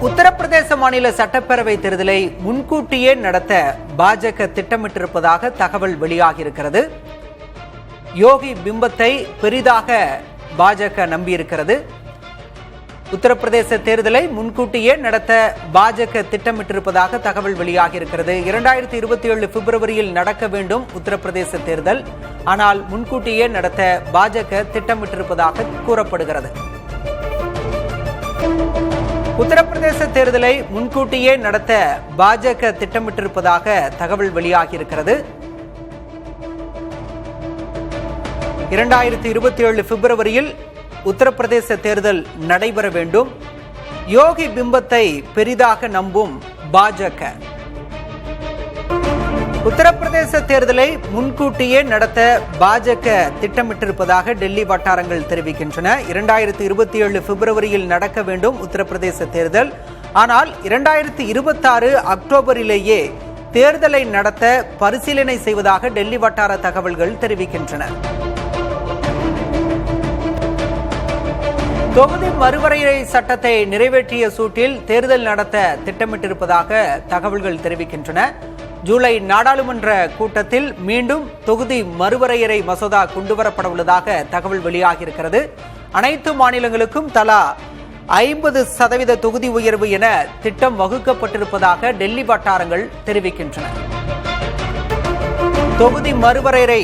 உத்தரப்பிரதேச மாநில சட்டப்பேரவை தேர்தலை முன்கூட்டியே நடத்த பாஜக திட்டமிட்டிருப்பதாக தகவல் வெளியாகியிருக்கிறது. யோகி பிம்பத்தை பெரிதாக பாஜக நம்பியிருக்கிறது. உத்தரப்பிரதேச தேர்தலை முன்கூட்டியே நடத்த பாஜக திட்டமிட்டிருப்பதாக தகவல் வெளியாகியிருக்கிறது. 2027 பிப்ரவரியில் நடக்க வேண்டும் உத்தரப்பிரதேச தேர்தல். ஆனால் முன்கூட்டியே நடத்த பாஜக திட்டமிட்டிருப்பதாக கூறப்படுகிறது. உத்தரப்பிரதேச தேர்தலை முன்கூட்டியே நடத்த பாஜக திட்டமிட்டிருப்பதாக தகவல் வெளியாகியிருக்கிறது. 2027 பிப்ரவரியில் உத்தரப்பிரதேச தேர்தல் நடைபெற வேண்டும். யோகி பிம்பத்தை பெரிதாக நம்பும் பாஜக. உத்தரப்பிரதேச தேர்தலை முன்கூட்டியே நடத்த பாஜக திட்டமிட்டிருப்பதாக டெல்லி வட்டாரங்கள் தெரிவிக்கின்றன. 2027 பிப்ரவரியில் நடக்க வேண்டும் உத்தரப்பிரதேச தேர்தல். ஆனால் 2026 அக்டோபரிலேயே தேர்தலை நடத்த பரிசீலனை செய்வதாக டெல்லி வட்டார தகவல்கள் தெரிவிக்கின்றன. தொகுதி மறுவரையறை சட்டத்தை நிறைவேற்றிய சூட்டில் தேர்தல் நடத்த திட்டமிட்டிருப்பதாக தகவல்கள் தெரிவிக்கின்றன. ஜூலை நாடாளுமன்ற கூட்டத்தில் மீண்டும் தொகுதி மறுவரையறை மசோதா கொண்டுவரப்பட உள்ளதாக தகவல் வெளியாகியிருக்கிறது. அனைத்து மாநிலங்களுக்கும் தலா 50% தொகுதி உயர்வு என திட்டம் வகுக்கப்பட்டிருப்பதாக டெல்லி வட்டாரங்கள் தெரிவிக்கின்றன. தொகுதி மறுவரையறை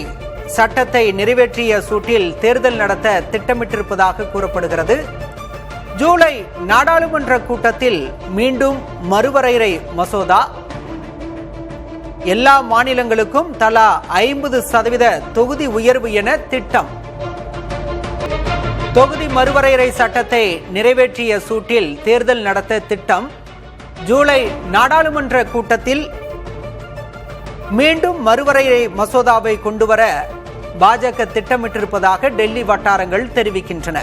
சட்டத்தை நிறைவேற்றிய சூட்டில் தேர்தல் நடத்த திட்டமிட்டிருப்பதாக கூறப்படுகிறது. ஜூலை நாடாளுமன்ற கூட்டத்தில் மீண்டும் மறுவரையறை மசோதா, எல்லா மாநிலங்களுக்கும் தலா 50% தொகுதி உயர்வு என திட்டம். தொகுதி மறுவரையறை சட்டத்தை நிறைவேற்றிய சூட்டில் தேர்தல் நடத்த திட்டம். ஜூலை நாடாளுமன்ற கூட்டத்தில் மீண்டும் மறுவரையறை மசோதாவை கொண்டுவர பாஜக திட்டமிட்டிருப்பதாக டெல்லி வட்டாரங்கள் தெரிவிக்கின்றன.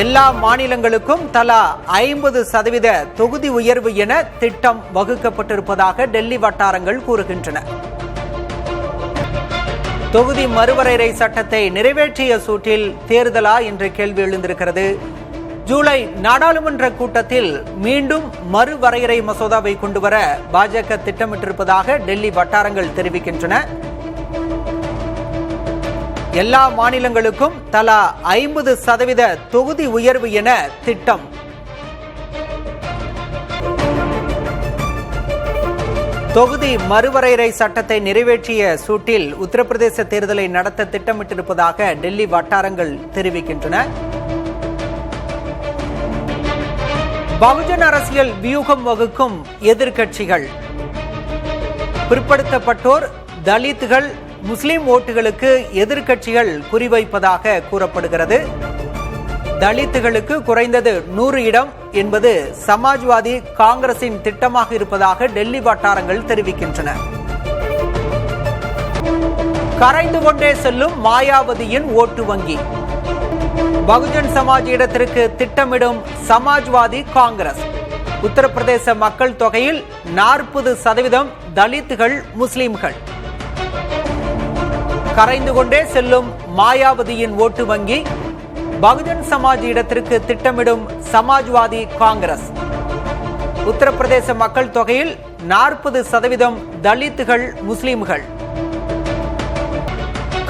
எல்லா மாநிலங்களுக்கும் தலா 50% தொகுதி உயர்வு என திட்டம் வகுக்கப்பட்டிருப்பதாக டெல்லி வட்டாரங்கள் கூறுகின்றன. தொகுதி மறுவரையறை சட்டத்தை நிறைவேற்றிய சூட்டில் தேர்தலா என்ற கேள்வி எழுந்திருக்கிறது. ஜூலை நாடாளுமன்ற கூட்டத்தில் மீண்டும் மறுவரையறை மசோதாவை கொண்டுவர பாஜக திட்டமிட்டிருப்பதாக டெல்லி வட்டாரங்கள் தெரிவிக்கின்றன. எல்லா மாநிலங்களுக்கும் தலா 50% தொகுதி உயர்வு என திட்டம். தொகுதி மறுவரையறை சட்டத்தை நிறைவேற்றிய சூட்டில் உத்தரப்பிரதேச தேர்தலை நடத்த திட்டமிட்டிருப்பதாக டெல்லி வட்டாரங்கள் தெரிவிக்கின்றன. பகுஜன் அரசியல் வியூகம் வகுக்கும் எதிர்க்கட்சிகள். பிற்படுத்தப்பட்டோர், தலித்துகள், முஸ்லிம் ஓட்டுகளுக்கு எதிர்க்கட்சிகள் குறிவைப்பதாக கூறப்படுகிறது. தலித்துகளுக்கு குறைந்தது 100 இடம் என்பது சமாஜ்வாதி காங்கிரசின் திட்டமாக இருப்பதாக டெல்லி வட்டாரங்கள் தெரிவிக்கின்றன. கரைந்து கொண்டே செல்லும் மாயாவதியின் ஓட்டு வங்கி. பகுஜன் சமாஜ் இடத்திற்கு திட்டமிடும் சமாஜ்வாதி காங்கிரஸ். உத்தரப்பிரதேச மக்கள் தொகையில் 40% தலித்துகள், முஸ்லிம்கள். கரைந்து கொண்டே செல்லும் மாயாவதியின் ஓட்டு வங்கி. பகுஜன் சமாஜ் இடத்திற்கு திட்டமிடும் சமாஜ்வாதி காங்கிரஸ். உத்தரப்பிரதேச மக்கள் தொகையில் 40% தலித்துகள், முஸ்லிம்கள்.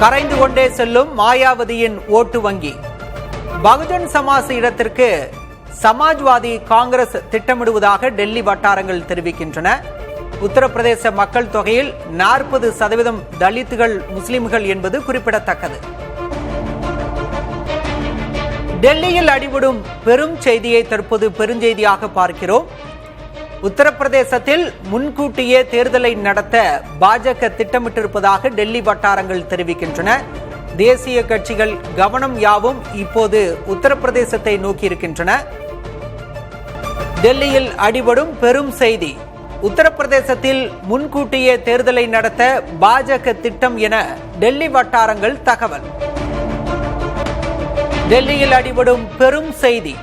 கரைந்து கொண்டே செல்லும் மாயாவதியின் ஓட்டு வங்கி. பகுஜன் சமாஜ் இடத்திற்கு சமாஜ்வாதி காங்கிரஸ் திட்டமிடுவதாக டெல்லி வட்டாரங்கள் தெரிவிக்கின்றன. உத்தரப்பிரதேச மக்கள் தொகையில் 40% தலித்துகள், முஸ்லிம்கள் என்பது குறிப்பிடத்தக்கது. டெல்லியில் அடிபடும் பெரும் செய்தியை தற்போது பெருஞ்செய்தியாக பார்க்கிறோம். உத்தரப்பிரதேசத்தில் முன்கூட்டியே தேர்தலை நடத்த பாஜக திட்டமிட்டிருப்பதாக டெல்லி வட்டாரங்கள் தெரிவிக்கின்றன. தேசிய கட்சிகள் கவனம் யாவும் இப்போது உத்தரப்பிரதேசத்தை நோக்கியிருக்கின்றன. டெல்லியில் அடிபடும் பெரும் செய்தி. உத்தரப்பிரதேசத்தில் முன்கூட்டியே தேர்தலை நடத்த பாஜக திட்டம் என டெல்லி வட்டாரங்கள் தகவல். டெல்லியில் அடிபடும் பெரும் செய்தி.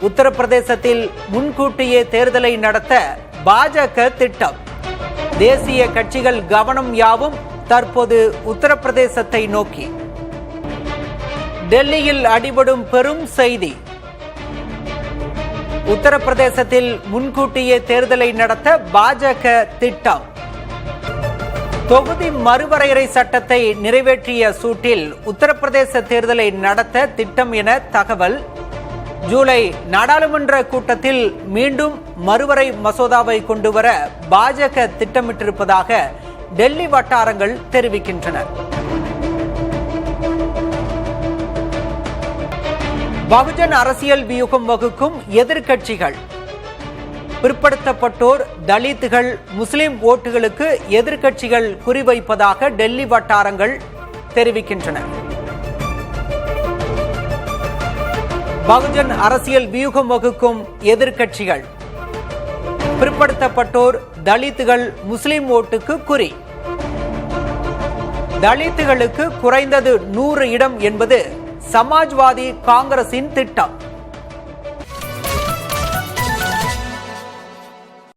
உத்தரப்பிரதேசத்தில் முன்கூட்டியே தேர்தலை நடத்த பாஜக திட்டம். தேசிய கட்சிகள் கவனம் யாவும் தற்போது உத்தரப்பிரதேசத்தை நோக்கி. டெல்லியில் அடிபடும் பெரும் செய்தி. உத்தரப்பிரதேசத்தில் முன்கூட்டியே தேர்தலை நடத்த பாஜக திட்டம். தொகுதி மறுவரையறை சட்டத்தை நிறைவேற்றிய சூட்டில் உத்தரப்பிரதேச தேர்தலை நடத்த திட்டம் என தகவல். ஜூலை நாடாளுமன்ற கூட்டத்தில் மீண்டும் மறுவரை மசோதாவை கொண்டுவர பாஜக திட்டமிட்டிருப்பதாக டெல்லி வட்டாரங்கள் தெரிவிக்கின்றன. பகுஜன் அரசியல் வியூகம் வகுக்கும் எதிர்க்கட்சிகள். பிற்படுத்தப்பட்டோர், தலித்துகள், முஸ்லிம் ஓட்டுகளுக்கு எதிர்க்கட்சிகள் குறிவைப்பதாக டெல்லி வட்டாரங்கள் தெரிவிக்கின்றன. பகுஜன் அரசியல் வியூகம் வகுக்கும் எதிர்க்கட்சிகள் பிற்படுத்தப்பட்டோர், தலித்துகள், முஸ்லிம் ஓட்டுக்கு குறி. தலித்துகளுக்கு குறைந்தது 100 இடம் என்பது சமாஜ்வாதி காங்கிரசின் திட்டம்.